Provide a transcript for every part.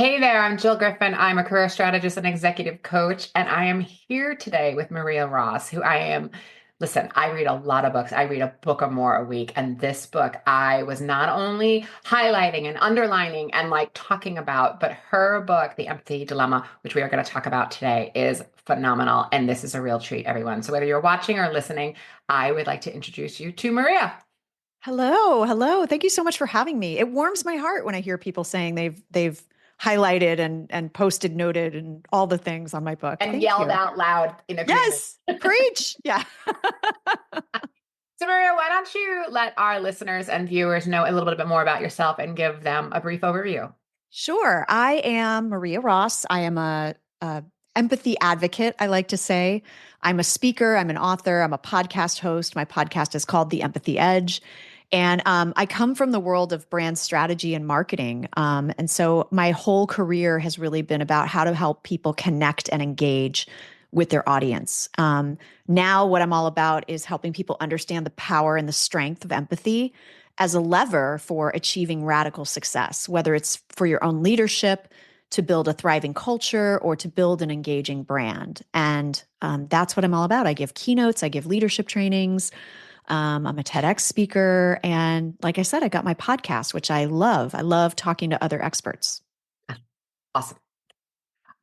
Hey there, I'm Jill Griffin. I'm a career strategist and executive coach, and I am here today with Maria Ross, listen, I read a lot of books. I read a book or more a week, and this book I was not only highlighting and underlining and like talking about, but her book, The Empathy Dilemma, which we are going to talk about today, is phenomenal, and this is a real treat, everyone. So whether you're watching or listening, I would like to introduce you to Maria. Hello, hello. Thank you so much for having me. It warms my heart when I hear people saying they've highlighted and posted noted and all the things on my book. And Thank yelled you. out loud in agreement. Yes, preach. Yeah. So, Maria, why don't you let our listeners and viewers know a little bit more about yourself and give them a brief overview? Sure. I am Maria Ross. I am a empathy advocate, I like to say. I'm a speaker, I'm an author, I'm a podcast host. My podcast is called The Empathy Edge. And I come from the world of brand strategy and marketing. And so my whole career has really been about how to help people connect and engage with their audience. Now, what I'm all about is helping people understand the power and the strength of empathy as a lever for achieving radical success, whether it's for your own leadership, to build a thriving culture, or to build an engaging brand. And that's what I'm all about. I give keynotes, I give leadership trainings. I'm a TEDx speaker. And like I said, I got my podcast, which I love. I love talking to other experts. Awesome.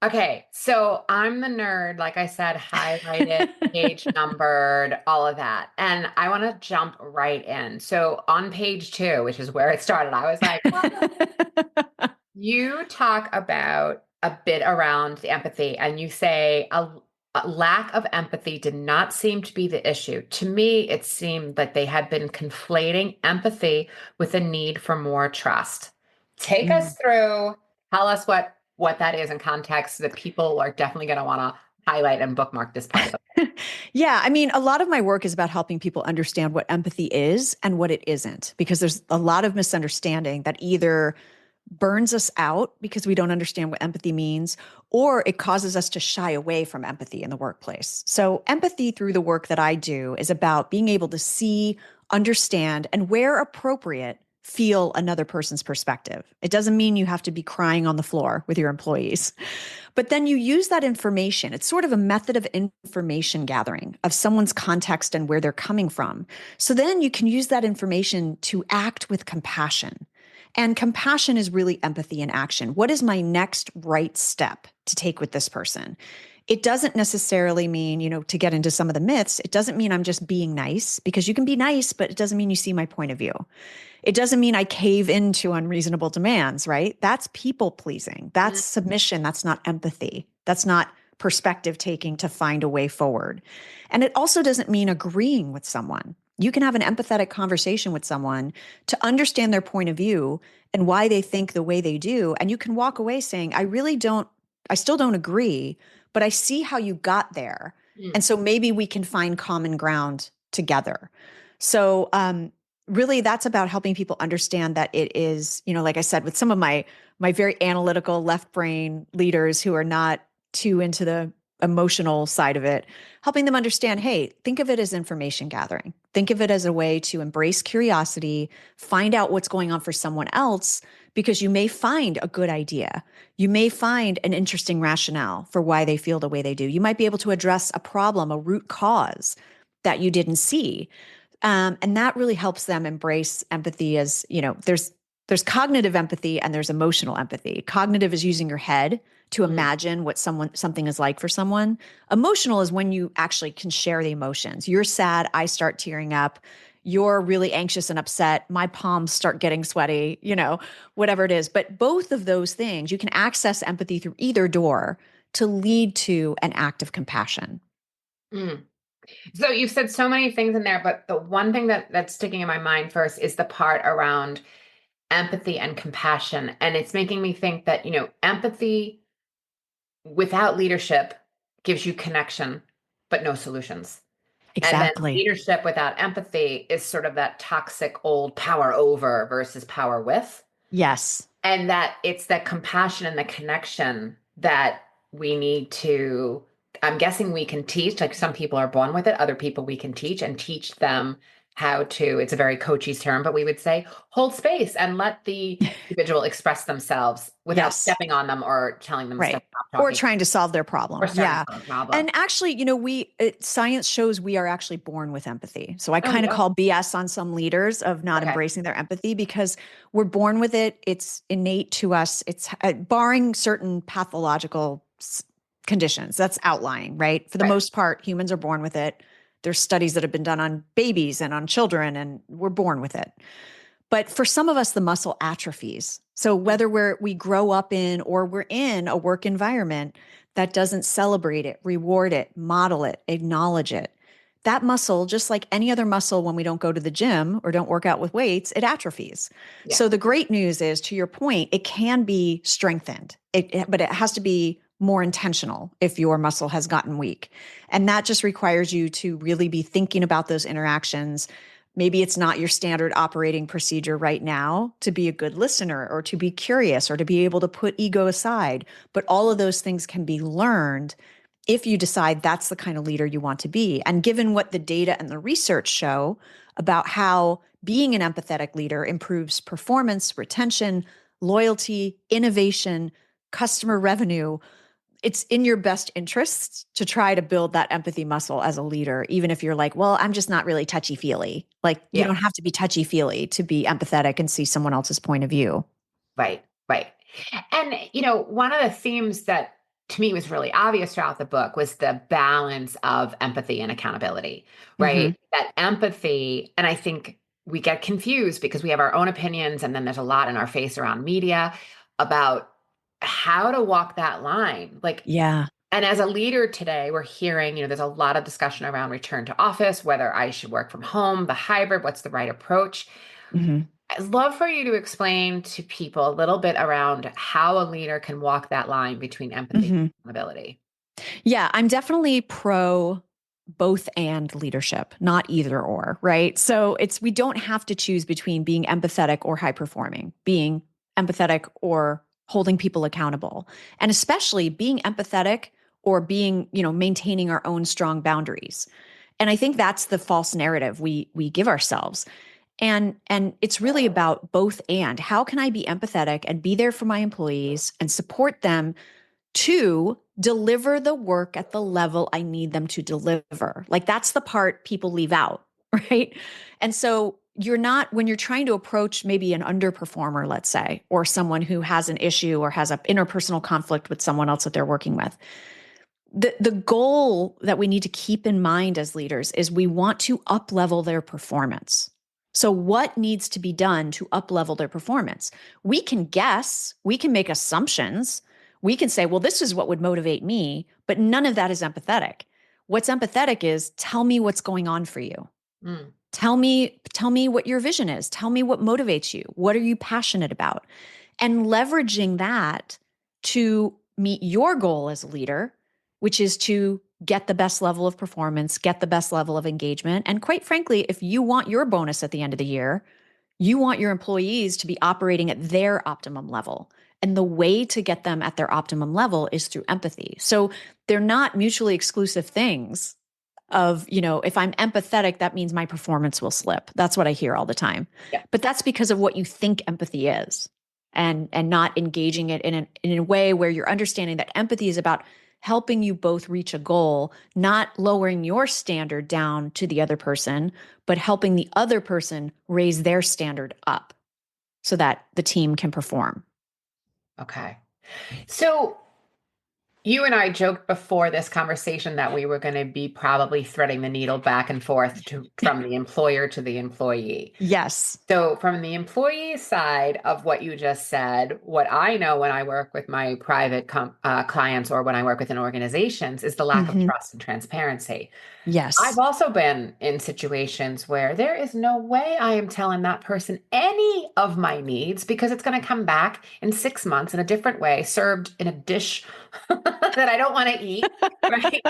Okay, so I'm the nerd, like I said, highlighted, page numbered, all of that. And I want to jump right in. So on page two, which is where it started, I was like, what? You talk about a bit around the empathy, and you say a lack of empathy did not seem to be the issue. To me, it seemed like they had been conflating empathy with a need for more trust. Take us Mm. through, tell us what that is in context that people are definitely going to want to highlight and bookmark this part of it. Yeah, I mean, a lot of my work is about helping people understand what empathy is and what it isn't, because there's a lot of misunderstanding that either burns us out because we don't understand what empathy means, or it causes us to shy away from empathy in the workplace. So, empathy through the work that I do is about being able to see, understand, and where appropriate, feel another person's perspective. It doesn't mean you have to be crying on the floor with your employees, but then you use that information. It's sort of a method of information gathering of someone's context and where they're coming from. So then you can use that information to act with compassion. And compassion is really empathy in action. What is my next right step to take with this person? It doesn't necessarily mean, to get into some of the myths, it doesn't mean I'm just being nice, because you can be nice, but it doesn't mean you see my point of view. It doesn't mean I cave into unreasonable demands, right? That's people pleasing. That's submission. That's not empathy. That's not perspective taking to find a way forward. And it also doesn't mean agreeing with someone. You can have an empathetic conversation with someone to understand their point of view and why they think the way they do. And you can walk away saying, I still don't agree, but I see how you got there. Mm. And so maybe we can find common ground together. So, really, that's about helping people understand that it is, like I said, with some of my very analytical left brain leaders who are not too into the emotional side of it, helping them understand, hey, think of it as information gathering. Think of it as a way to embrace curiosity, find out what's going on for someone else, because you may find a good idea. You may find an interesting rationale for why they feel the way they do. You might be able to address a problem, a root cause that you didn't see. And that really helps them embrace empathy as, there's cognitive empathy and there's emotional empathy. Cognitive is using your head to imagine what something is like for someone. Emotional is when you actually can share the emotions. You're sad, I start tearing up. You're really anxious and upset, my palms start getting sweaty, whatever it is. But both of those things, you can access empathy through either door to lead to an act of compassion. Mm. So you've said so many things in there, but the one thing that's sticking in my mind first is the part around empathy and compassion. And it's making me think that, empathy without leadership gives you connection, but no solutions. And then Exactly. leadership without empathy is sort of that toxic old power over versus power with. Yes. And that it's that compassion and the connection that we need I'm guessing we can teach, like some people are born with it, other people we can teach and teach them how to, it's a very coachy term, but we would say hold space and let the individual express themselves without Yes. stepping on them or telling them Right. stop Or talking trying to solve their or problem. starting to Yeah. solve a problem. And actually, science shows we are actually born with empathy. So I Oh, kind of yeah. call BS on some leaders of not Okay. embracing their empathy because we're born with it. It's innate to us. It's barring certain pathological conditions. That's outlying, right? For the Right. most part, humans are born with it. There's studies that have been done on babies and on children, and we're born with it. But for some of us, the muscle atrophies. So Mm. whether we grow up in or we're in a work environment that doesn't celebrate it, reward it, model it, acknowledge it, that muscle, just like any other muscle when we don't go to the gym or don't work out with weights, it atrophies. Yeah. So the great news is, to your point, it can be strengthened, but it has to be more intentional if your muscle has gotten weak. And that just requires you to really be thinking about those interactions. Maybe it's not your standard operating procedure right now to be a good listener or to be curious or to be able to put ego aside. But all of those things can be learned if you decide that's the kind of leader you want to be. And given what the data and the research show about how being an empathetic leader improves performance, retention, loyalty, innovation, customer revenue, it's in your best interests to try to build that empathy muscle as a leader, even if you're like, well, I'm just not really touchy feely. Like, you Yeah. don't have to be touchy feely to be empathetic and see someone else's point of view. Right. Right. And, one of the themes that to me was really obvious throughout the book was the balance of empathy and accountability, Hmm. right? That empathy, and I think we get confused because we have our own opinions, and then there's a lot in our face around media about how to walk that line. Like, Yeah. and as a leader today, we're hearing, there's a lot of discussion around return to office, whether I should work from home, the hybrid, what's the right approach. Hmm. I'd love for you to explain to people a little bit around how a leader can walk that line between empathy Hmm. and accountability. Yeah, I'm definitely pro both and leadership, not either or, right? So we don't have to choose between being empathetic or high performing, being empathetic or holding people accountable, and especially being empathetic or being, maintaining our own strong boundaries. And I think that's the false narrative we give ourselves. And it's really about both and. How can I be empathetic and be there for my employees and support them to deliver the work at the level I need them to deliver? Like, that's the part people leave out, right? And so when you're trying to approach maybe an underperformer, let's say, or someone who has an issue or has an interpersonal conflict with someone else that they're working with, the goal that we need to keep in mind as leaders is we want to up level their performance. So what needs to be done to up level their performance? We can guess, we can make assumptions, we can say, well, this is what would motivate me, but none of that is empathetic. What's empathetic is, tell me what's going on for you. Mm, Tell me what your vision is. Tell me what motivates you. What are you passionate about? And leveraging that to meet your goal as a leader, which is to get the best level of performance, get the best level of engagement. And quite frankly, if you want your bonus at the end of the year, you want your employees to be operating at their optimum level. And the way to get them at their optimum level is through empathy. So they're not mutually exclusive things of, if I'm empathetic, that means my performance will slip. That's what I hear all the time. yeah. But that's because of what you think empathy is, and not engaging it in a way where you're understanding that empathy is about helping you both reach a goal, not lowering your standard down to the other person, but helping the other person raise their standard up so that the team can perform. Okay. So you and I joked before this conversation that we were going to be probably threading the needle back and forth from the employer to the employee. Yes. So, from the employee side of what you just said, what I know when I work with my private clients or when I work within organizations is the lack of Hmm. trust and transparency. I've Yes. also been in situations where there is no way I am telling that person any of my needs because it's going to come back in 6 months in a different way, served in a dish that I don't want to eat. Right.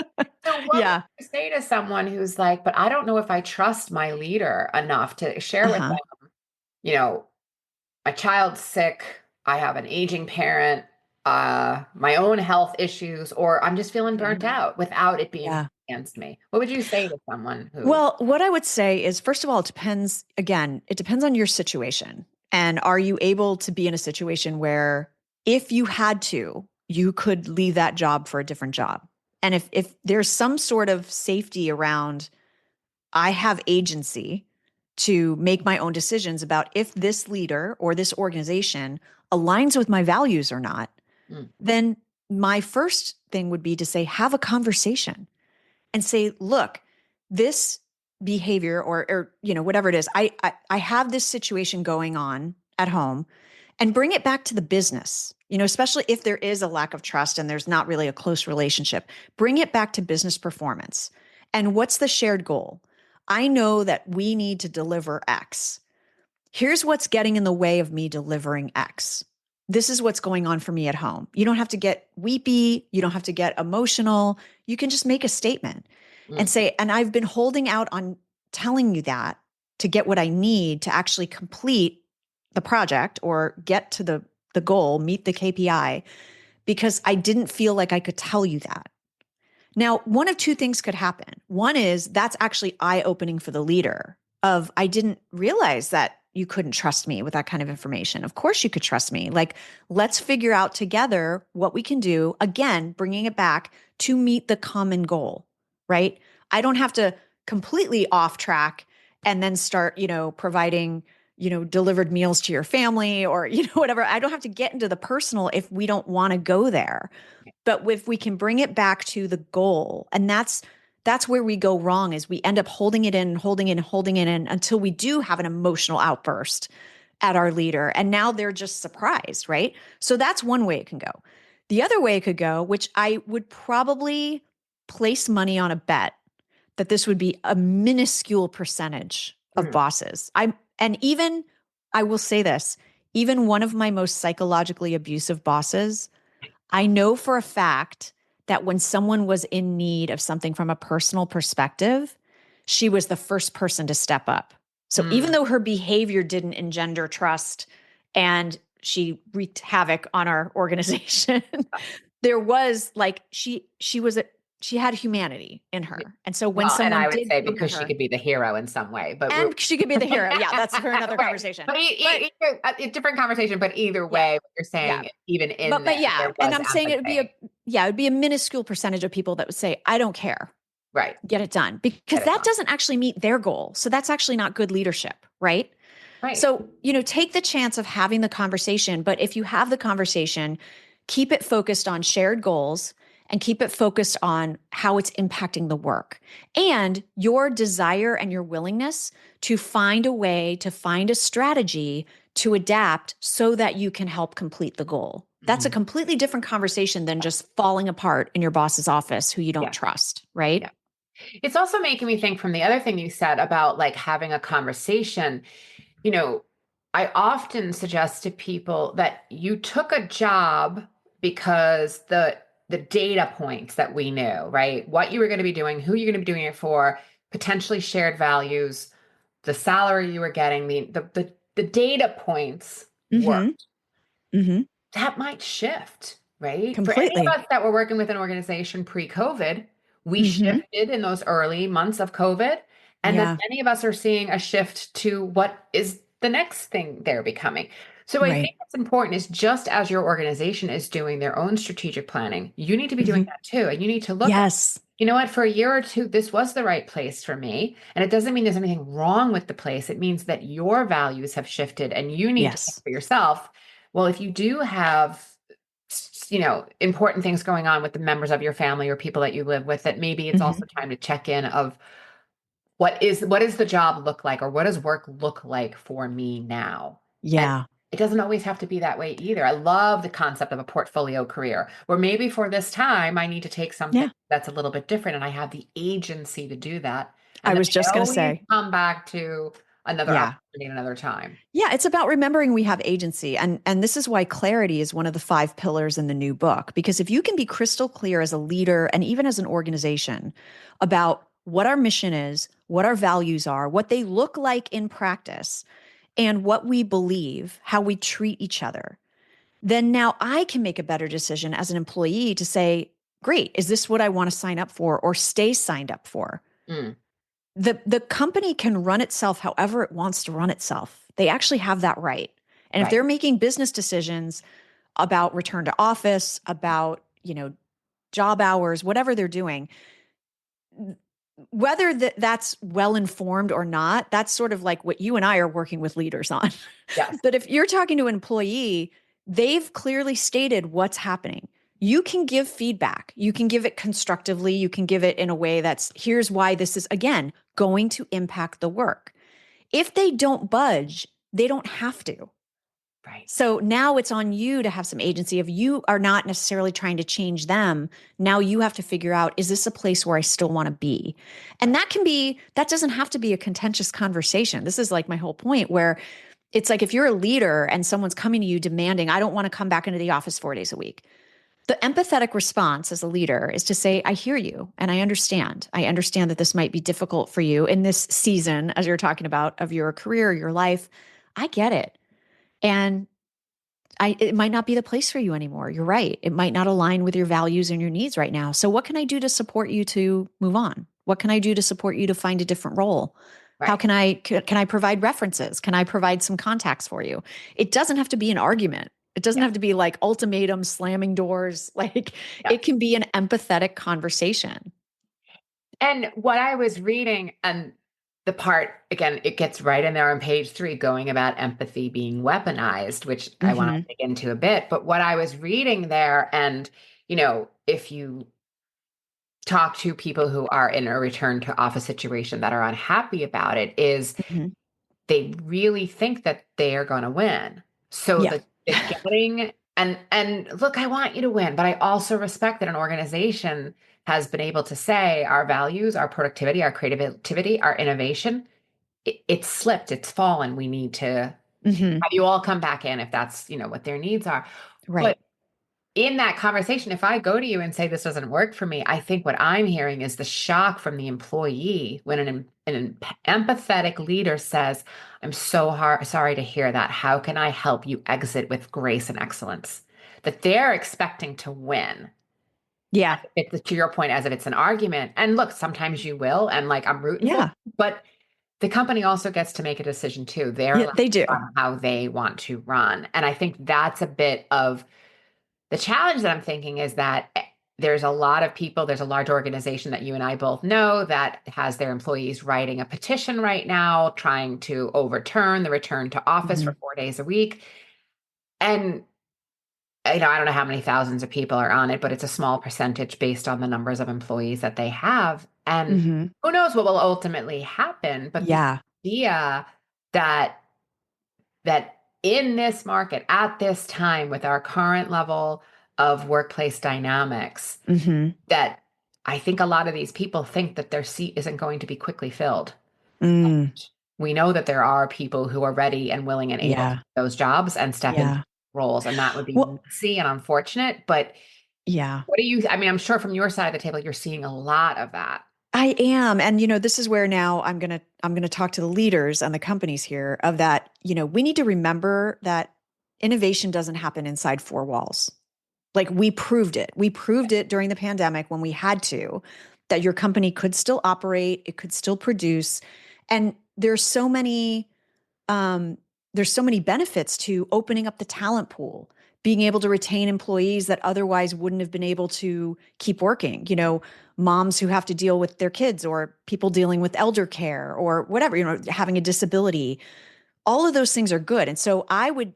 So, what would Yeah. you say to someone who's like, but I don't know if I trust my leader enough to share with Uh-huh. them, you know, my child's sick, I have an aging parent, my own health issues, or I'm just feeling burnt Mhm. out without it being Yeah. against me. What would you say to someone who, Well, what I would say is, first of all, it depends, again, it depends on your situation. And are you able to be in a situation where if you had to, you could leave that job for a different job? And if there's some sort of safety around, I have agency to make my own decisions about if this leader or this organization aligns with my values or not, mm, then my first thing would be to say, have a conversation and say, look, this behavior or whatever it is, I have this situation going on at home, and bring it back to the business. Especially if there is a lack of trust and there's not really a close relationship, bring it back to business performance. And what's the shared goal? I know that we need to deliver X. Here's what's getting in the way of me delivering X. This is what's going on for me at home. You don't have to get weepy. You don't have to get emotional. You can just make a statement and mm, say, and I've been holding out on telling you that to get what I need to actually complete the project or get to the goal, meet the KPI, because I didn't feel like I could tell you that. Now, one of two things could happen. One is that's actually eye-opening for the leader of, I didn't realize that you couldn't trust me with that kind of information. Of course you could trust me. Like, let's figure out together what we can do. Again, bringing it back to meet the common goal, right? I don't have to completely off track and then start, providing, delivered meals to your family or, whatever. I don't have to get into the personal if we don't want to go there, but if we can bring it back to the goal, and that's where we go wrong, is we end up holding it in, holding it in until we do have an emotional outburst at our leader, and now they're just surprised, right? So that's one way it can go. The other way it could go, which I would probably place money on a bet, that this would be a minuscule percentage of mm, bosses. I will say this, even one of my most psychologically abusive bosses, I know for a fact that when someone was in need of something from a personal perspective, she was the first person to step up. So even mm. though her behavior didn't engender trust and she wreaked havoc on our organization, there was like she had humanity in her. And so when Well, and someone I would did say come to because she her, could be the hero in some way, but we're and she could be the hero. Yeah, that's for another right. conversation. But But a different conversation. But either yeah, way, what you're yeah. saying, even in But there, yeah, there and was I'm saying empathy. it would be a minuscule percentage of people that would say, I don't care, Right. get it done, because Get it that done. doesn't actually meet their goal. So that's actually not good leadership, right? Right. So, take the chance of having the conversation, but if you have the conversation, keep it focused on shared goals and keep it focused on how it's impacting the work and your desire and your willingness to find a way, to find a strategy to adapt so that you can help complete the goal. That's a Mhm. completely different conversation than just falling apart in your boss's office who you don't Yeah. trust, right? Yeah. It's also making me think from the other thing you said about like having a conversation. You know, I often suggest to people that you took a job because the data points that we knew, right? What you were going to be doing, who you're going to be doing it for, potentially shared values, the salary you were getting, the data points work. Mm-hmm. Mm-hmm. That might shift, right? For any Completely. of us that were working with an organization pre-COVID, we Mm-hmm. shifted in those early months of COVID. And then Yeah. many of us are seeing a shift to what is the next thing they're becoming. So I Right. think what's important is just as your organization is doing their own strategic planning, you need to be doing Mm-hmm. that too. And you need to look at, Yes. you know what, for a year or two, this was the right place for me. And it doesn't mean there's anything wrong with the place. It means that your values have shifted and you need to think Yes. for yourself, well, if you do have, important things going on with the members of your family or people that you live with, that maybe it's Hmm. also time to check in of what is the job look like, or what does work look like for me now? And Yeah. it doesn't always have to be that way either. I love the concept of a portfolio career where maybe for this time I need to take something Yeah. that's a little bit different and I have the agency to do that. I And then was I just can going to always say, come back to another yeah. opportunity another time. Yeah, it's about remembering we have agency. And this is why clarity is one of the 5 pillars in the new book, because if you can be crystal clear as a leader and even as an organization about what our mission is, what our values are, what they look like in practice, and what we believe, how we treat each other, then now I can make a better decision as an employee to say, great, is this what I want to sign up for or stay signed up for? Mm, The company can run itself however it wants to run itself. They actually have that right. And if right. they're making business decisions about return to office, about, job hours, whatever they're doing, whether that's well informed or not, that's sort of like what you and I are working with leaders on. Yes. But if you're talking to an employee, they've clearly stated what's happening. You can give feedback. You can give it constructively. You can give it in a way that's here's why this is, again, going to impact the work. If they don't budge, they don't have to. Right. So now it's on you to have some agency. If you are not necessarily trying to change them, now you have to figure out, is this a place where I still want to be? And that doesn't have to be a contentious conversation. This is like my whole point where it's like if you're a leader and someone's coming to you demanding, I don't want to come back into the office 4 days a week. The empathetic response as a leader is to say, I hear you and I understand. I understand that this might be difficult for you in this season, as you're talking about, of your career, your life. I get it. And it might not be the place for you anymore. You're right. It might not align with your values and your needs right now. So what can I do to support you to move on? What can I do to support you to find a different role? How Right. can I provide references? Can I provide some contacts for you? It doesn't have to be an argument. It doesn't Yeah. have to be like ultimatum slamming doors. Like Yeah. it can be an empathetic conversation. And what I was reading, and the part, again, it gets right in there on page 3, going about empathy being weaponized, which I want Hmm. to dig into a bit. But what I was reading there, and, if you talk to people who are in a return to office situation that are unhappy about it, is Hmm. they really think that they are going to win. So Yeah. the getting and look, I want you to win, but I also respect that an organization has been able to say our values, our productivity, our creativity, our innovation, it's slipped, it's fallen. We need to Hmm. have you all come back in if that's what their needs are. But Right. in that conversation, if I go to you and say this doesn't work for me, I think what I'm hearing is the shock from the employee when an empathetic leader says, I'm so sorry to hear that. How can I help you exit with grace and excellence? That they're expecting to win. Yeah. It's to your point, as if it's an argument. And look, sometimes you will, and like I'm rooting for Yeah. you, but the company also gets to make a decision too. They're Yeah. allowed They to do. run how they want to run. And I think that's a bit of the challenge that I'm thinking is that there's a lot of people, there's a large organization that you and I both know that has their employees writing a petition right now, trying to overturn the return to office Hmm. for 4 days a week. And I don't know how many thousands of people are on it, but it's a small percentage based on the numbers of employees that they have. And Hmm. who knows what will ultimately happen? But the Yeah. idea that in this market at this time with our current level of workplace dynamics, Hmm. that I think a lot of these people think that their seat isn't going to be quickly filled. Mm. We know that there are people who are ready and willing and able to Yeah. do those jobs and step into Yeah. roles, and that would be Well, messy and unfortunate. But yeah, what do you, I mean, I'm sure from your side of the table, you're seeing a lot of that. I am. And this is where now I'm going to talk to the leaders and the companies here of that, we need to remember that innovation doesn't happen inside four walls. Like we proved it. We proved it during the pandemic when we had to that your company could still operate, it could still produce. And um, there's so many benefits to opening up the talent pool, being able to retain employees that otherwise wouldn't have been able to keep working. Moms who have to deal with their kids or people dealing with elder care or whatever, having a disability. All of those things are good. And so I would,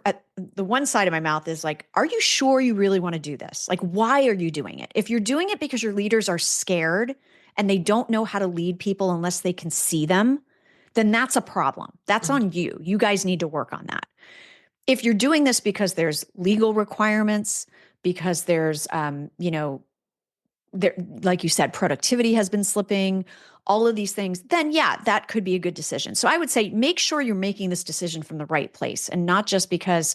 at the one side of my mouth is like, are you sure you really want to do this? Like, why are you doing it? If you're doing it because your leaders are scared and they don't know how to lead people unless they can see them, then that's a problem. That's Mhm. on you. You guys need to work on that. If you're doing this because there's legal requirements, because there's, there, like you said, productivity has been slipping, all of these things, then yeah, that could be a good decision. So I would say make sure you're making this decision from the right place and not just because,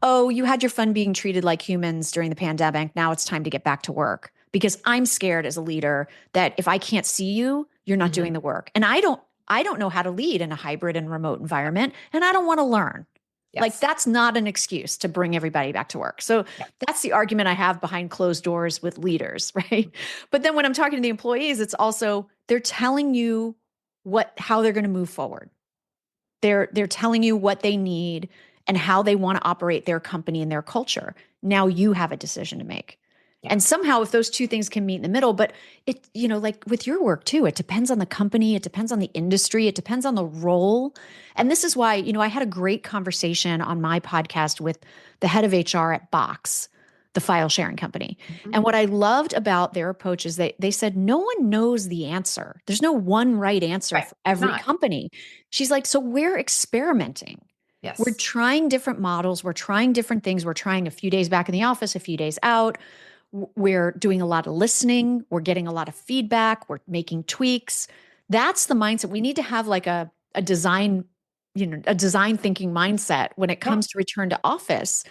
oh, you had your fun being treated like humans during the pandemic. Now it's time to get back to work. Because I'm scared as a leader that if I can't see you, you're not doing Mhm. the work. And I don't know how to lead in a hybrid and remote environment, and I don't want to learn. Like Yes. that's not an excuse to bring everybody back to work. So Yeah. that's the argument I have behind closed doors with leaders, right? But then when I'm talking to the employees, it's also they're telling you how they're going to move forward. They're telling you what they need and how they want to operate their company and their culture. Now you have a decision to make. Yeah. And somehow if those two things can meet in the middle, but it, like with your work too, it depends on the company, it depends on the industry, it depends on the role. And this is why, I had a great conversation on my podcast with the head of HR at Box, the file sharing company. Mhm. And what I loved about their approach is they said no one knows the answer. There's no one right answer Right. for There's every not. company. She's like, so we're experimenting. We're Yes. trying different models. We're trying different things. We're trying a few days back in the office, a few days out. We're doing a lot of listening. We're getting a lot of feedback. We're making tweaks. That's the mindset. We need to have like a design, a design thinking mindset when it Yeah. comes to return to office.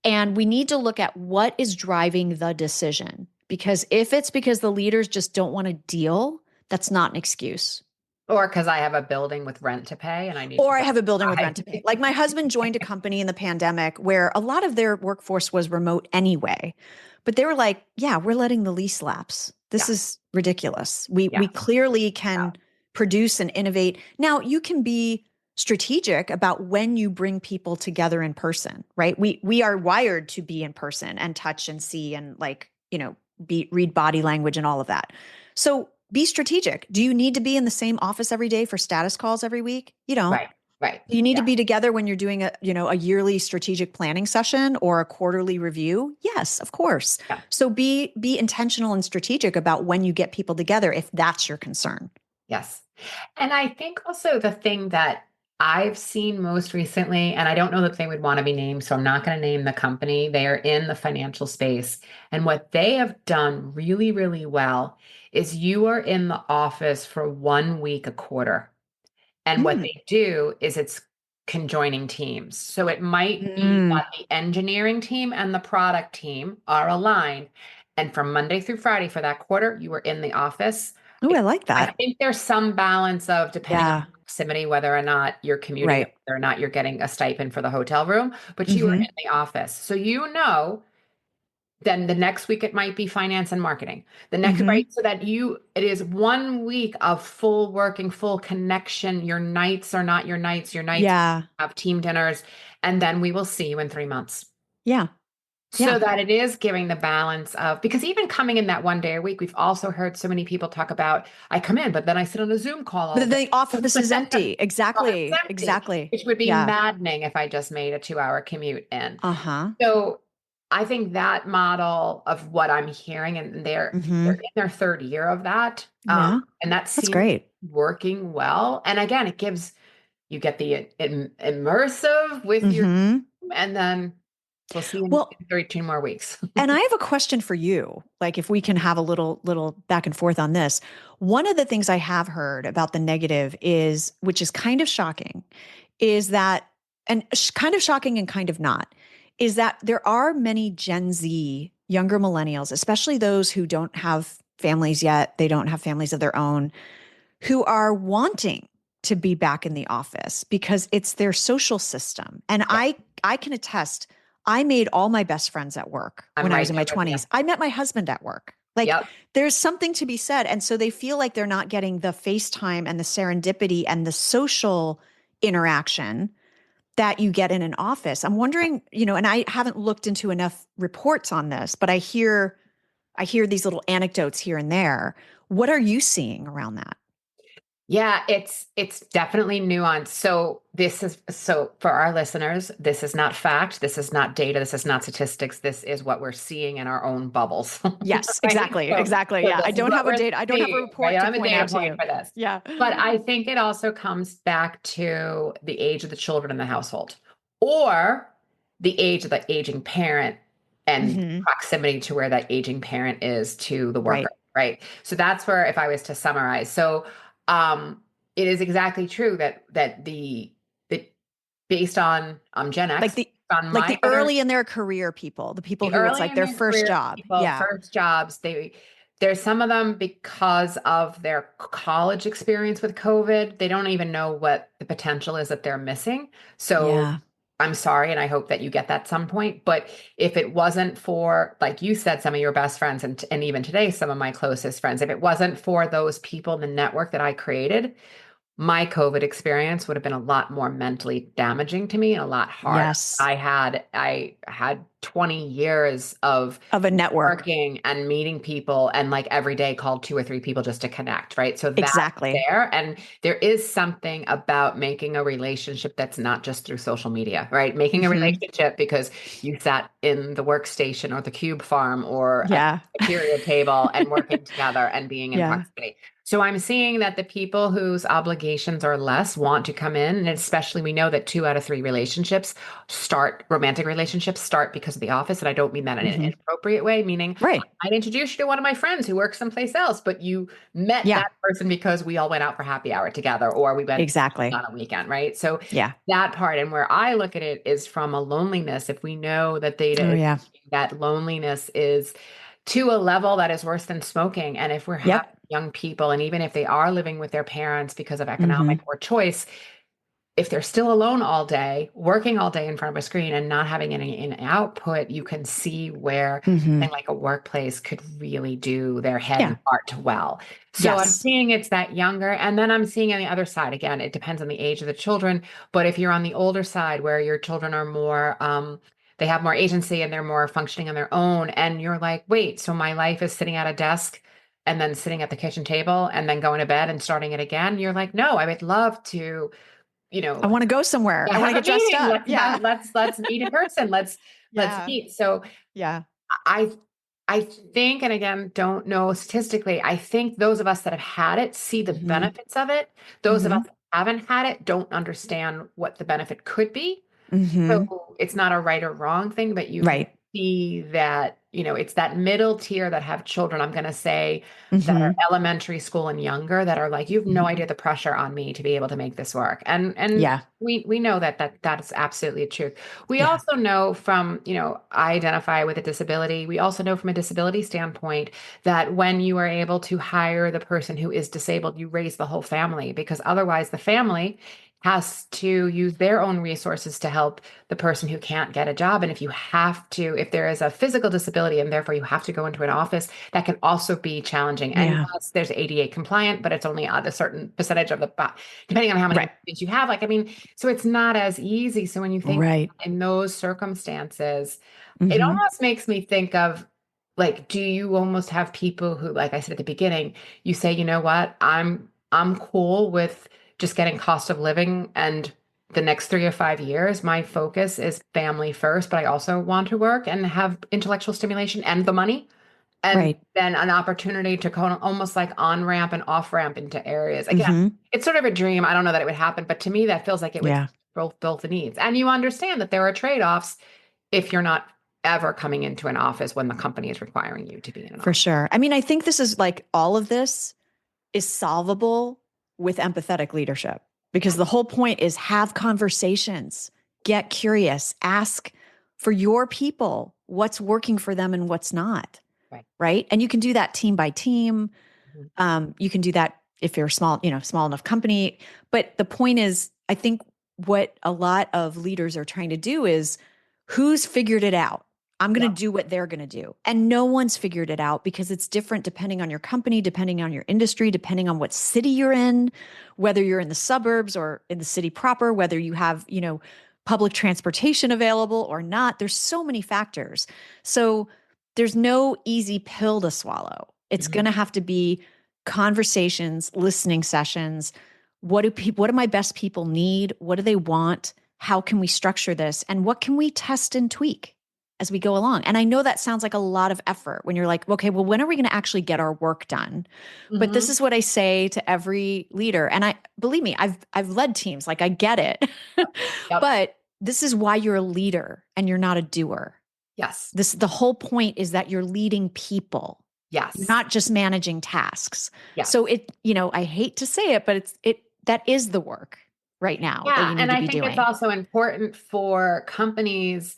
And we need to look at what is driving the decision. Because if it's because the leaders just don't want to deal, that's not an excuse. Or because I have a building with rent to pay and I need to Or I go have a building with rent outside. to pay. Like my husband joined a company in the pandemic where a lot of their workforce was remote anyway. But they were like, yeah, we're letting the lease lapse. This Yeah. is ridiculous. We Yes. clearly can produce and innovate. Now, you can be strategic about when you bring people together in person, right? We are wired to be in person and touch and see and like, read body language and all of that. So be strategic. Do you need to be in the same office every day for status calls every week? You don't. Right. Right. Do you need to Yeah. be together when you're doing a yearly strategic planning session or a quarterly review? Yes, of course. Yeah. So be intentional and strategic about when you get people together if that's your concern. Yes. And I think also the thing that I've seen most recently, and I don't know that they would want to be named, so I'm not going to name the company. They are in the financial space. And what they have done really, really well is you are in the office for 1 week a quarter. And what Mm. they do is it's conjoining teams. So it might be Mm. that the engineering team and the product team are aligned. And from Monday through Friday for that quarter, you were in the office. Oh, I like I that. think there's some balance of depending on Yeah, proximity, whether or not you're commuting, right. whether or not you're getting a stipend for the hotel room, but you were Hmm. in the office. So then the next week it might be finance and marketing. The next, right? Hmm. So that it is 1 week of full working, full connection. Your nights are not your nights. Your nights Yeah, have team dinners. And then we will see you in 3 months. yeah, So yeah. that it is giving the balance of, because even coming in that 1 day a week, we've also heard so many people talk about, I come in, but then I sit on a Zoom call all But day. the office is empty. Office Exactly, empty, exactly. which would be Yeah. maddening if I just made a 2 hour commute in. Uh-huh. So I think that model of what I'm hearing, and they're Hmm. in their third year of that, Yeah, and that that's seems great. working well. And again, you get the immersive with your, Hmm. and then we'll see you Well, in 32 more weeks. and I have a question for you. Like if we can have a little back and forth on this. One of the things I have heard about the negative is, which is kind of shocking, is that and kind of shocking and kind of not, is that there are many Gen Z, younger millennials, especially those who don't have families yet, they don't have families of their own, who are wanting to be back in the office because it's their social system. And Yeah, I can attest, I made all my best friends at work I'm when I was right in there my with you. 20s. I met my husband at work. Like Yep. there's something to be said. And so they feel like they're not getting the FaceTime and the serendipity and the social interaction that you get in an office. I'm wondering, and I haven't looked into enough reports on this, but I hear these little anecdotes here and there. What are you seeing around that? Yeah, it's definitely nuanced. So for our listeners, this is not fact, this is not data, this is not statistics, this is what we're seeing in our own bubbles. Yes, Right? exactly. So, Exactly. so Yeah. I this is don't what have a we're data. I don't have a seeing, right? report to I'm a point data out to point you. for this. Yeah. But I think it also comes back to the age of the children in the household or the age of the aging parent and Hmm. proximity to where that aging parent is to the worker, Right. right? So that's where, if I was to summarize. So um it is exactly true that the based on Gen Like X, the on like my the early in their career people, the people the who it's early like in their their first career job. people, Yeah. first jobs, there's some of them because of their college experience with COVID, they don't even know what the potential is that they're missing. So Yeah. I'm sorry, and I hope that you get that some point. But if it wasn't for, like you said, some of your best friends, and even today, some of my closest friends, if it wasn't for those people in the network that I created, my COVID experience would have been a lot more mentally damaging to me and a lot harder. Yes. I had 20 years of Of a network. working and meeting people and like every day called two or three people just to connect, right? So that's Exactly. there. And there is something about making a relationship that's not just through social media, right? Making a Hmm. relationship because you sat in the workstation or the cube farm or at Yeah. the cafeteria table and working together and being in Yeah. proximity. So I'm seeing that the people whose obligations are less want to come in. And especially we know that 2 out of 3 relationships romantic relationships start because of the office. And I don't mean that in an Hmm. inappropriate way, meaning Right. I'd introduce you to one of my friends who works someplace else, but you met Yeah. that person because we all went out for happy hour together or we went Exactly. on a weekend, right? So Yeah. that part, and where I look at it is from a loneliness. If we know that data Oh, is yeah. that loneliness is to a level that is worse than smoking. And if we're having Yep. young people, and even if they are living with their parents because of economic Hmm. or choice, if they're still alone all day, working all day in front of a screen and not having any output, you can see where Hmm. something like a workplace could really do their head Yeah. and heart well. So I'm Yes. seeing it's that younger. And then I'm seeing on the other side, again, it depends on the age of the children. But if you're on the older side where your children are more, they have more agency and they're more functioning on their own, and you're like, wait, so my life is sitting at a desk and then sitting at the kitchen table and then going to bed and starting it again. You're like, no, I would love to, you I know, want to go somewhere. I yeah, want to have a get dressed meeting. up. Let's Yeah. have let's meet in person. Let's Yeah. meet. So Yeah. I I think, and again, don't know statistically, I think those of us that have had it see the Hmm. benefits of it. Those of us Hmm. that haven't had it don't understand what the benefit could be. Hmm. So it's not a right or wrong thing, but you can Right. see that, it's that middle tier that have children, I'm going to say, that are Hmm. elementary school and younger that are like, you have no idea the pressure on me to be able to make this work. And Yeah. we know that is absolutely true. We Yeah. also know from, I identify with a disability. We also know from a disability standpoint that when you are able to hire the person who is disabled, you raise the whole family because otherwise the family has to use their own resources to help the person who can't get a job. And if there is a physical disability and therefore you have to go into an office, that can also be challenging. And Yeah. yes, there's ADA compliant, but it's only a certain percentage of depending on how many Right. employees you have. Like, I mean, so it's not as easy. So when you think Right. in those circumstances, it Hmm. almost makes me think of like, do you almost have people who, like I said at the beginning, you say, you know what, I'm cool with just getting cost of living and the next 3 or 5 years, my focus is family first, but I also want to work and have intellectual stimulation and the money. And Right. then an opportunity to almost like on ramp and off ramp into areas. Again, Hmm. it's sort of a dream. I don't know that it would happen, but to me, that feels like it would Yeah. both the needs. And you understand that there are trade-offs if you're not ever coming into an office when the company is requiring you to be in an For office. sure. I mean, I think this is like all of this is solvable with empathetic leadership because the whole point is have conversations, get curious, ask for your people what's working for them and what's not. Right. Right. And you can do that team by team. Mhm. You can do that if you're small, small enough company. But the point is, I think what a lot of leaders are trying to do is who's figured it out? I'm going to Yep. do what they're going to do. And no one's figured it out because it's different depending on your company, depending on your industry, depending on what city you're in, whether you're in the suburbs or in the city proper, whether you have, public transportation available or not. There's so many factors. So there's no easy pill to swallow. It's Mhm. going to have to be conversations, listening sessions. What do my best people need? What do they want? How can we structure this? And what can we test and tweak as we go along? And I know that sounds like a lot of effort when you're like, okay, well, when are we going to actually get our work done? But this Mhm. is what I say to every leader. And I believe me, I've led teams, like I get it. Yep. But this is why you're a leader and you're not a doer. Yes. The whole point is that you're leading people. You're Yes. not just managing tasks. So Yes. I hate to say it, but that is the work right now that Yeah. you need And to I be think it's doing. also important for companies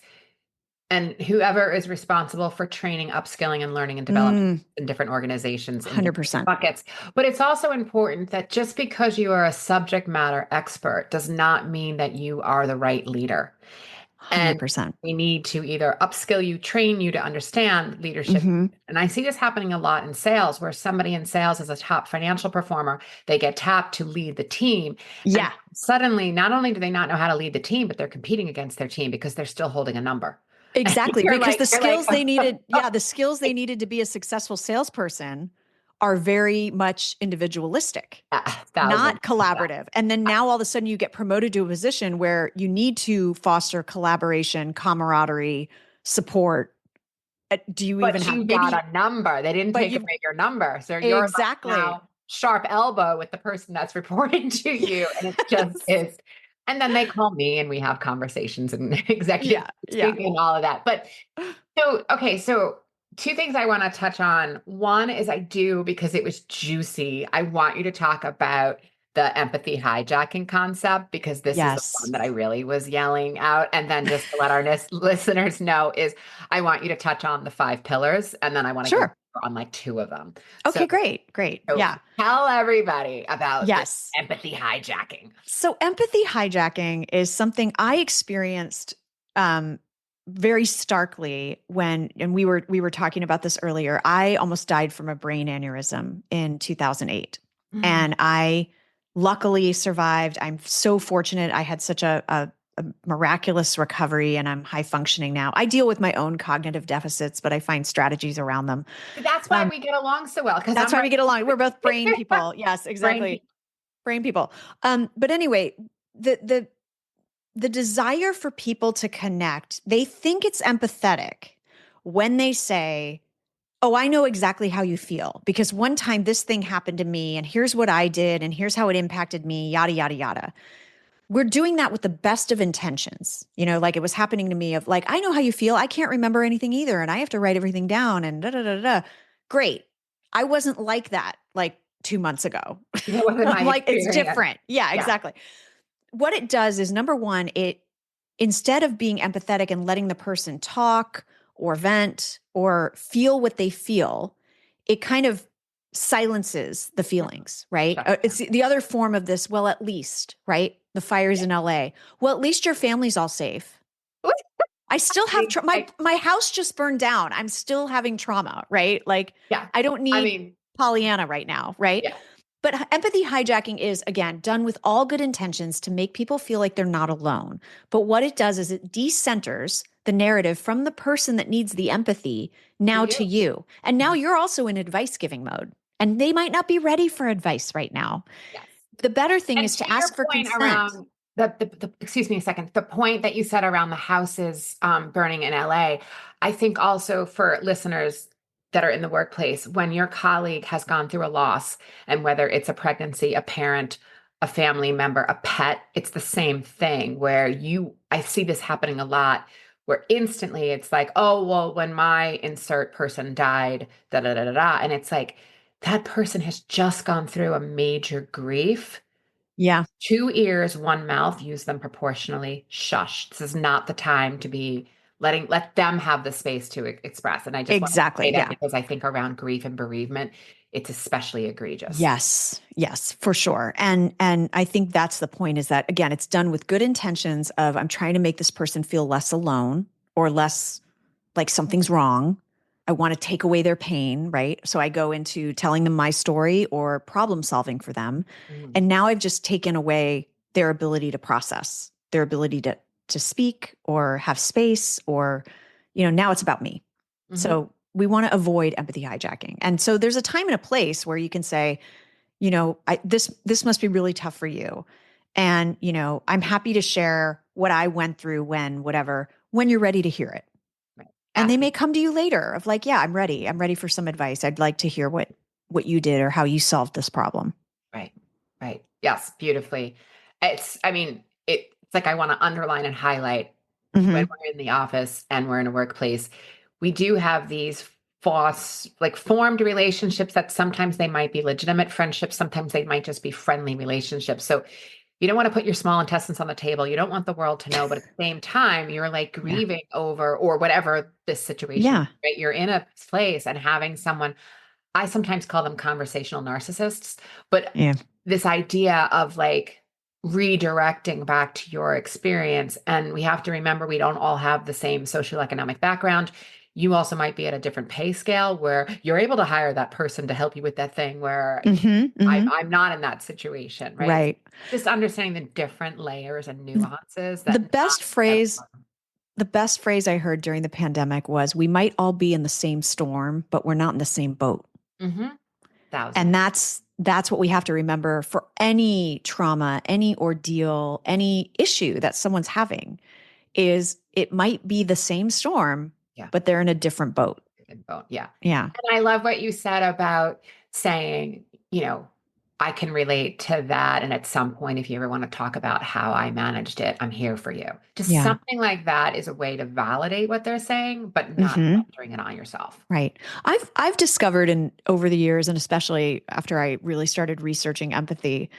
and whoever is responsible for training, upskilling, and learning and development Mm, in different organizations in different 100%. buckets. But it's also important that just because you are a subject matter expert does not mean that you are the right leader. And 100%. we need to either upskill you, train you to understand leadership. Hmm. And I see this happening a lot in sales, where somebody in sales is a top financial performer, they get tapped to lead the team. And Yeah, suddenly, not only do they not know how to lead the team, but they're competing against their team because they're still holding a number. And exactly. Because the you're like, skills they needed, yeah, the skills they needed to be a successful salesperson are very much individualistic, thousand. not collaborative. And then now all of a sudden you get promoted to a position where you need to foster collaboration, camaraderie, support. Do you even But have you got maybe, a number. They didn't but take you away your number. So you're like exactly. now sharp elbow with the person that's reporting to you. And it just is. And then they call me and we have conversations and executive Yeah, yeah. speaking and all of that. But so, okay. So, two things I want to touch on. One is I do, because it was juicy, I want you to talk about the empathy hijacking concept, because this is the one Yes. that I really was yelling out. And then just to let our listeners know is I want you to touch on the five pillars, and then I want to go Sure. on like two of them. So, Okay, great. Great. so Yeah. tell everybody about this Yes. empathy hijacking. So empathy hijacking is something I experienced um, very starkly when, and we were talking about this earlier. I almost died from a brain aneurysm in 2008, Mm. and I luckily survived. I'm so fortunate. I had such a miraculous recovery, and I'm high functioning now. I deal with my own cognitive deficits, but I find strategies around them. That's why Um, we get along so well, because that's I'm why right. we get along. We're both brain people. Yes, Brain exactly. people. Brain people. But anyway, the the desire for people to connect, they think it's empathetic when they say, "Oh, I know exactly how you feel because one time this thing happened to me and here's what I did and here's how it impacted me, yada yada yada." We're doing that with the best of intentions. Like it was happening to me of like, "I know how you feel. I can't remember anything either and I have to write everything down and da da da da." Great. I wasn't like that like 2 months ago. That wasn't I'm my like, it's experience. different. Yeah, Yeah. exactly. What it does is number one, it instead of being empathetic and letting the person talk or vent or feel what they feel, it kind of silences the feelings, right? Shut It's the other form of this. Well, at least, right? The fires Yeah. in LA. Well, at least your family's all safe. I still have my house just burned down. I'm still having trauma, right? Like Yeah. I don't I need mean, Pollyanna right now, right? yeah. But empathy hijacking is, again, done with all good intentions to make people feel like they're not alone. But what it does is it decenters the narrative from the person that needs the empathy To now to you. you. And now Mhm. you're also in advice giving mode. And they might not be ready for advice right now. Yes. The better thing And is to to your ask for point consent. around excuse me a second, the point that you said around the houses burning in LA, I think also for listeners that are in the workplace, when your colleague has gone through a loss, and whether it's a pregnancy, a parent, a family member, a pet, it's the same thing where I see this happening a lot, where instantly it's like, oh, well, when my insert person died, da da da da da. And it's like, that person has just gone through a major grief. Yeah, Two ears, one mouth, use them proportionally. Shush. This is not the time to be let them have the space to express. And I just want to exactly. say that Yeah. because I think around grief and bereavement, it's especially egregious. Yes, yes, for sure. And I think that's the point is that again, it's done with good intentions of I'm trying to make this person feel less alone or less like something's wrong. I want to take away their pain, right? So I go into telling them my story or problem solving for them. Mhm. And now I've just taken away their ability to process, their ability to speak or have space or now it's about me. Mhm. So we want to avoid empathy hijacking. And so there's a time and a place where you can say, this must be really tough for you. And, I'm happy to share what I went through when you're ready to hear it. Right. And they Asking. may come to you later of like, yeah, I'm ready. I'm ready for some advice. I'd like to hear what you did or how you solved this problem. Right. Right. Yes. Beautifully. I mean, it's like I want to underline and highlight when Hmm. we're in the office and we're in a workplace, we do have these false, like formed relationships that sometimes they might be legitimate friendships, sometimes they might just be friendly relationships. So you don't want to put your small intestines on the table. You don't want the world to know, but at the same time, you're like Yeah. grieving over or whatever this situation, Yeah. right? You're in a place and having someone, I sometimes call them conversational narcissists, but Yeah. this idea of like redirecting back to your experience. And we have to remember we don't all have the same socioeconomic background. You also might be at a different pay scale where you're able to hire that person to help you with that thing where Hmm. Hmm. I'm not in that situation, right? Right. Just understanding the different layers and The nuances the that not best phrase everyone. the best phrase I heard during the pandemic was, we might all be in the same storm, but we're not in the same boat. Mm-hmm. And Thousand. that's what we have to remember for any trauma, any ordeal, any issue that someone's having, is it might be the same storm, Yeah. but they're in a different boat. Good bone. Yeah. Yeah. And I love what you said about saying, I can relate to that. And at some point, if you ever want to talk about how I managed it, I'm here for you. Just Yeah. something like that is a way to validate what they're saying, but not Hmm. centering it on yourself. Right. I've discovered in over the years, and especially after I really started researching empathy,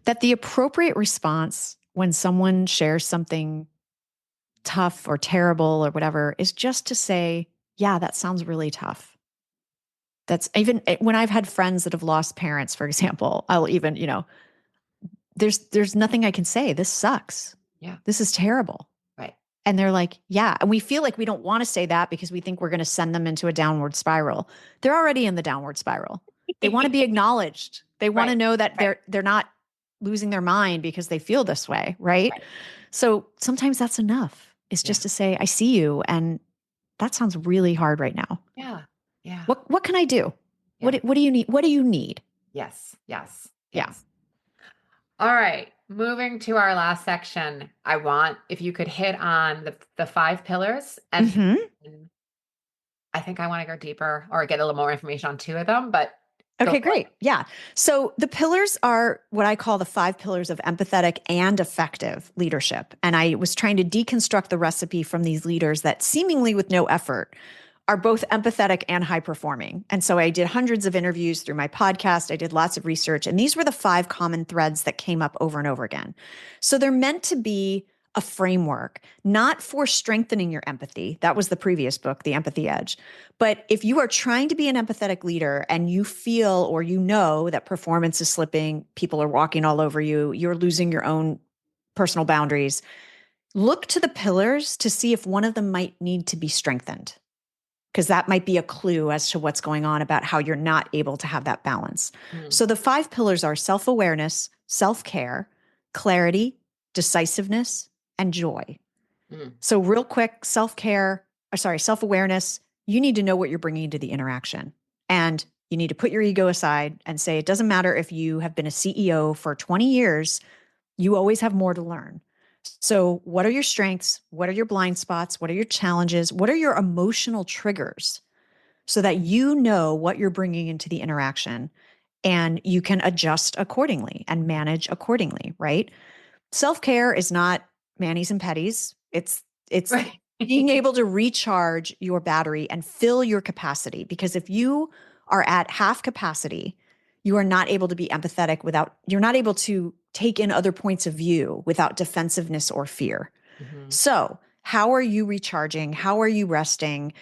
that the appropriate response when someone shares something tough or terrible or whatever is just to say, yeah, that sounds really tough. That's even when I've had friends that have lost parents, for example, I'll even, there's nothing I can say. This sucks. Yeah. This is terrible. Right. And they're like, yeah. And we feel like we don't want to say that because we think we're going to send them into a downward spiral. They're already in the downward spiral. They want to be acknowledged. They want Right. to know that Right. they're not losing their mind because they feel this way, right? Right. So sometimes that's enough. It's Yeah. just to say, I see you, and that sounds really hard right now. Yeah. Yeah. What can I do? Yeah. What do you need? What do you need? Yes. Yes. Yeah. Yes. All right. Moving to our last section, I want if you could hit on the five pillars and Hmm. I think I want to go deeper or get a little more information on two of them, but go Okay, for great. Yeah. So the pillars are what I call the five pillars of empathetic and effective leadership. And I was trying to deconstruct the recipe from these leaders that seemingly with no effort are both empathetic and high performing. And so I did hundreds of interviews through my podcast. I did lots of research, and these were the five common threads that came up over and over again. So they're meant to be a framework, not for strengthening your empathy. That was the previous book, The Empathy Edge. But if you are trying to be an empathetic leader and you feel or you know that performance is slipping, people are walking all over you, you're losing your own personal boundaries, look to the pillars to see if one of them might need to be strengthened, because that might be a clue as to what's going on about how you're not able to have that balance. Mm, So the five pillars are self-awareness, self-care, clarity, decisiveness, and joy. mm, So real quick, self-awareness, you need to know what you're bringing to the interaction. And you need to put your ego aside and say, it doesn't matter if you have been a CEO for 20 years, you always have more to learn. So, what are your strengths? What are your blind spots? What are your challenges? What are your emotional triggers so that you know what you're bringing into the interaction and you can adjust accordingly and manage accordingly, right? Self-care is not manis and petties. It's right. being able to recharge your battery and fill your capacity, because if you are at half capacity, you are not able to be empathetic without you're not able to take in other points of view without defensiveness or fear. Mhm, So, how are you recharging? How are you resting?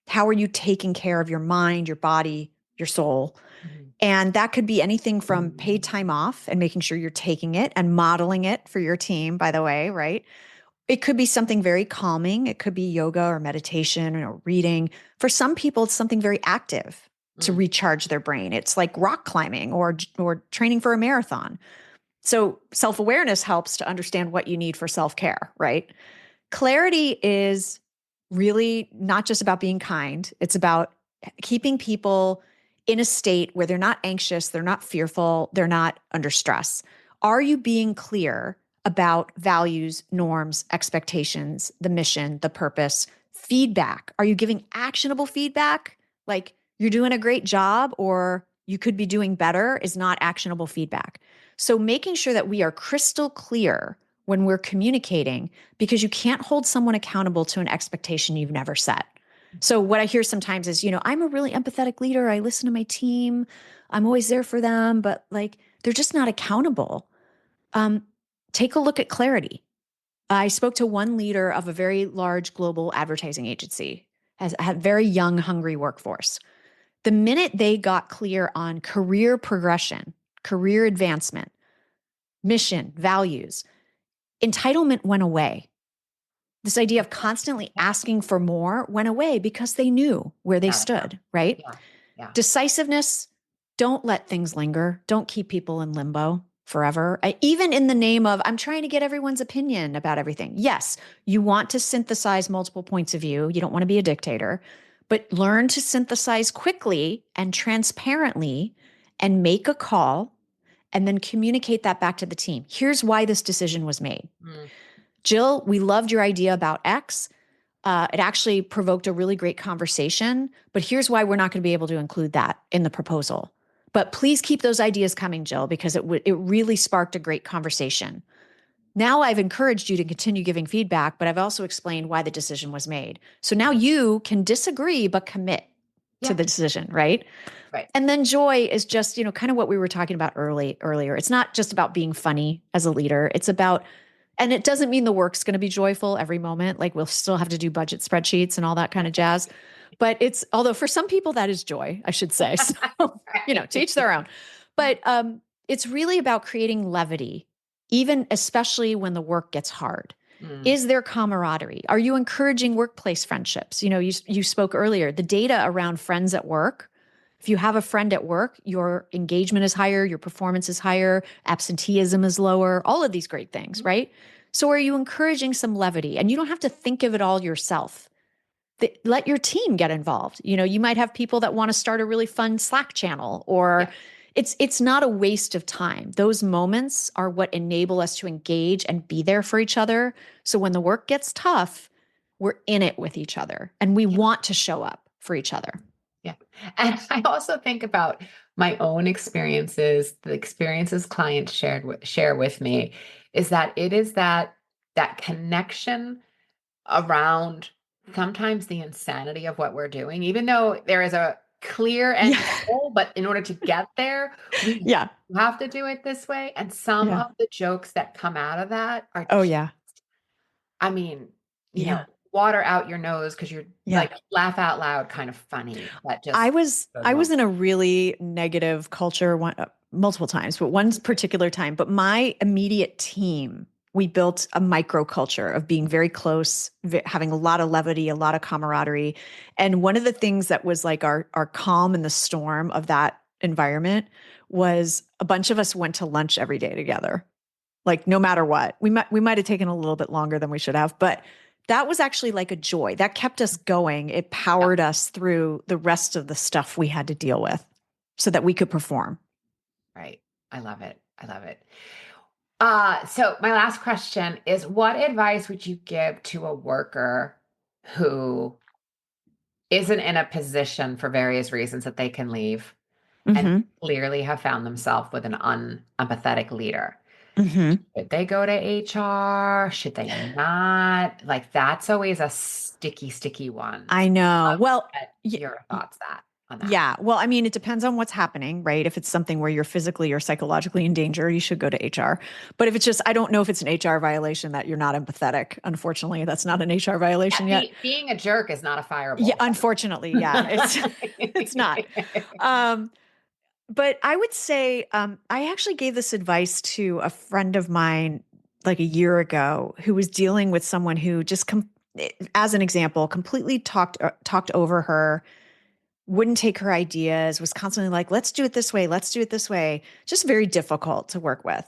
How are you taking care of your mind, your body, your soul? mhm, And that could be anything from paid time off and making sure you're taking it and modeling it for your team, by the way, right? It could be something very calming. It could be yoga or meditation or reading. For some people, it's something very active to mm, recharge their brain. It's like rock climbing or training for a marathon. So self-awareness helps to understand what you need for self-care, right? Clarity is really not just about being kind. It's about keeping people in a state where they're not anxious, they're not fearful, they're not under stress. Are you being clear about values, norms, expectations, the mission, the purpose, feedback? Are you giving actionable feedback? Like you're doing a great job or you could be doing better is not actionable feedback. So making sure that we are crystal clear when we're communicating, because you can't hold someone accountable to an expectation you've never set. So what I hear sometimes is, I'm a really empathetic leader. I listen to my team. I'm always there for them, but like they're just not accountable. Um, Take a look at clarity. I spoke to one leader of a very large global advertising agency, has a very young, hungry workforce. The minute they got clear on career progression, career advancement, mission, values. Entitlement went away. This idea of constantly asking for more went away because they knew where they Got it. stood, right? Yeah. Yeah. Decisiveness, don't let things linger. Don't keep people in limbo forever. Even in the name of, I'm trying to get everyone's opinion about everything. Yes, you want to synthesize multiple points of view. You don't want to be a dictator, but learn to synthesize quickly and transparently and make a call and then communicate that back to the team. Here's why this decision was made. Mm. Jill, we loved your idea about X. It actually provoked a really great conversation, but here's why we're not going to be able to include that in the proposal. But please keep those ideas coming, Jill, because it really sparked a great conversation. Now I've encouraged you to continue giving feedback, but I've also explained why the decision was made. So now you can disagree, but commit to Yeah. the decision, right? Right. And then joy is just, kind of what we were talking about earlier. It's not just about being funny as a leader. It's about, and it doesn't mean the work's going to be joyful every moment. Like we'll still have to do budget spreadsheets and all that kind of jazz. But although for some people that is joy, I should say. So, to each their own. But it's really about creating levity, even especially when the work gets hard. Mm. Is there camaraderie? Are you encouraging workplace friendships? You spoke earlier, the data around friends at work. If you have a friend at work, your engagement is higher, your performance is higher, absenteeism is lower, all of these great things, right? So are you encouraging some levity? And you don't have to think of it all yourself. Let your team get involved. You might have people that want to start a really fun Slack channel, or it's not a waste of time. Those moments are what enable us to engage and be there for each other. So when the work gets tough, we're in it with each other and we want to show up for each other. Yeah. And I also think about my own experiences, the experiences clients share with me, is that it is that connection around sometimes the insanity of what we're doing, even though there is a clear end Yeah. goal, but in order to get there, we Yeah. have to do it this way. And some Yeah. of the jokes that come out of that are, Oh, yeah. I mean, Yeah. water out your nose because you're Yeah. like laugh out loud kind of funny. That I just was those I was moments. in a really negative culture multiple times, but one particular time. But my immediate team, we built a microculture of being very close, having a lot of levity, a lot of camaraderie. And one of the things that was like our calm in the storm of that environment was a bunch of us went to lunch every day together. Like no matter what, we might have taken a little bit longer than we should have, but that was actually like a joy that kept us going. It Yeah, powered us through the rest of the stuff we had to deal with so that we could perform. right. I love it. I love it. So my last question is, what advice would you give to a worker who isn't in a position for various reasons that they can leave and Hmm. clearly have found themselves with an unempathetic leader? Hmm. Should they go to HR? Should they not? Like that's always a sticky, sticky one. I So I'd know. love to Well, get your y- thoughts on that. yeah. Well, I mean, it depends on what's happening, right? If it's something where you're physically or psychologically in danger, you should go to HR. But if it's just, I don't know if it's an HR violation that you're not empathetic. Unfortunately, that's not an HR Yeah, violation yet. being a jerk is not a Yeah, fireable unfortunately, yeah, it's it's not. Um, but I would say I actually gave this advice to a friend of mine like a year ago who was dealing with someone who just, as an example, completely talked over her, wouldn't take her ideas, was constantly like, "Let's do it this way, let's do it this way." Just very difficult to work with.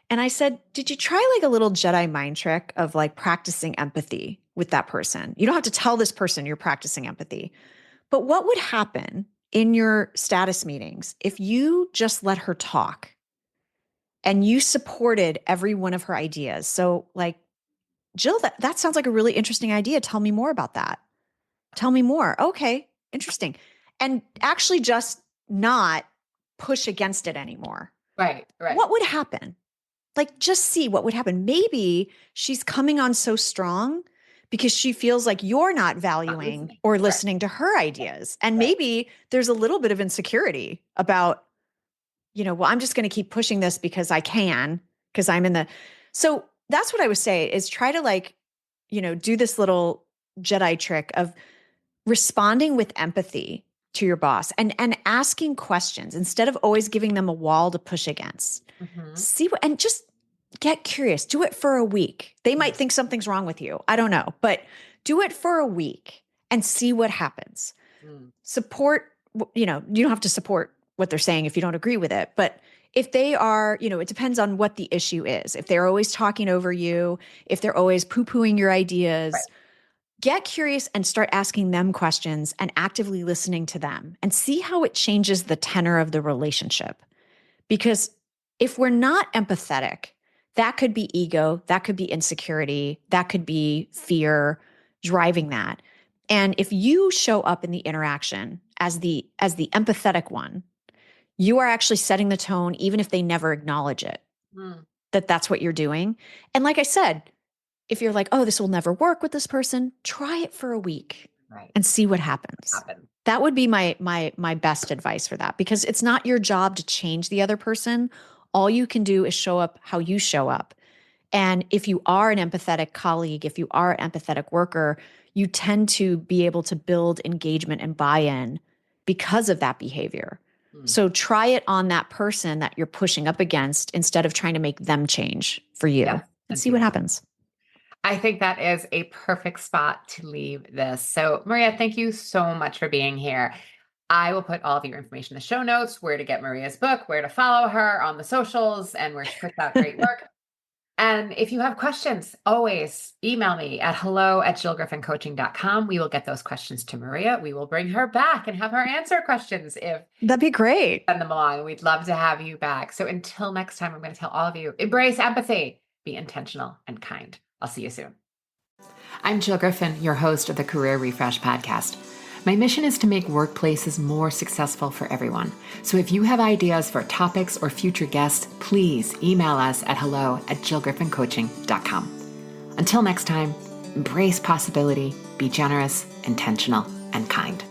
And I said, "Did you try like a little Jedi mind trick of like practicing empathy with that person? You don't have to tell this person you're practicing empathy, but what would happen in your status meetings if you just let her talk and you supported every one of her ideas?" So, like, Jill, that sounds like a really interesting idea. Tell me more about that. Tell me more. Okay, interesting. And actually just not push against it anymore. Right, right. What would happen? Like, just see what would happen. Maybe she's coming on so strong because she feels like you're not Not valuing listening. or Right, listening to her ideas. And right. maybe there's a little bit of insecurity about, well, I'm just going to keep pushing this because I can, because I'm in the. So that's what I would say is try to like, do this little Jedi trick of responding with empathy to your boss and asking questions instead of always giving them a wall to push against. Mhm. See what, and just Get curious. Do it for a week. They might think something's wrong with you. I don't know, but do it for a week and see what happens. Mm. Support, you don't have to support what they're saying if you don't agree with it, but if they are, it depends on what the issue is. If they're always talking over you, if they're always poo-pooing your Right. ideas, get curious and start asking them questions and actively listening to them and see how it changes the tenor of the relationship. Because if we're not empathetic, that could be ego, that could be insecurity, that could be fear driving that. And if you show up in the interaction as the empathetic one, you are actually setting the tone even if they never acknowledge it, Mm. that that's what you're doing. And like I said, if you're like, oh, this will never work with this person, try it for a week Right. and see what happens. Happen. That would be my best advice for that, because it's not your job to change the other person. All you can do is show up how you show up. And if you are an empathetic colleague, if you are an empathetic worker, you tend to be able to build engagement and buy-in because of that behavior. Mm. So try it on that person that you're pushing up against instead of trying to make them change for you Yes. and And see see what what happens. I think that is a perfect spot to leave this. So, Maria, thank you so much for being here. I will put all of your information in the show notes, where to get Maria's book, where to follow her on the socials, and where she puts out great work. And if you have questions, always email me at hello@jillgriffincoaching.com. We will get those questions to Maria. We will bring her back and have her answer questions if That'd be great. send them along. We'd love to have you back. So until next time, I'm going to tell all of you, embrace empathy, be intentional and kind. I'll see you soon. I'm Jill Griffin, your host of the Career Refresh podcast. My mission is to make workplaces more successful for everyone. So if you have ideas for topics or future guests, please email us at hello@jillgriffincoaching.com. Until next time, embrace possibility, be generous, intentional, and kind.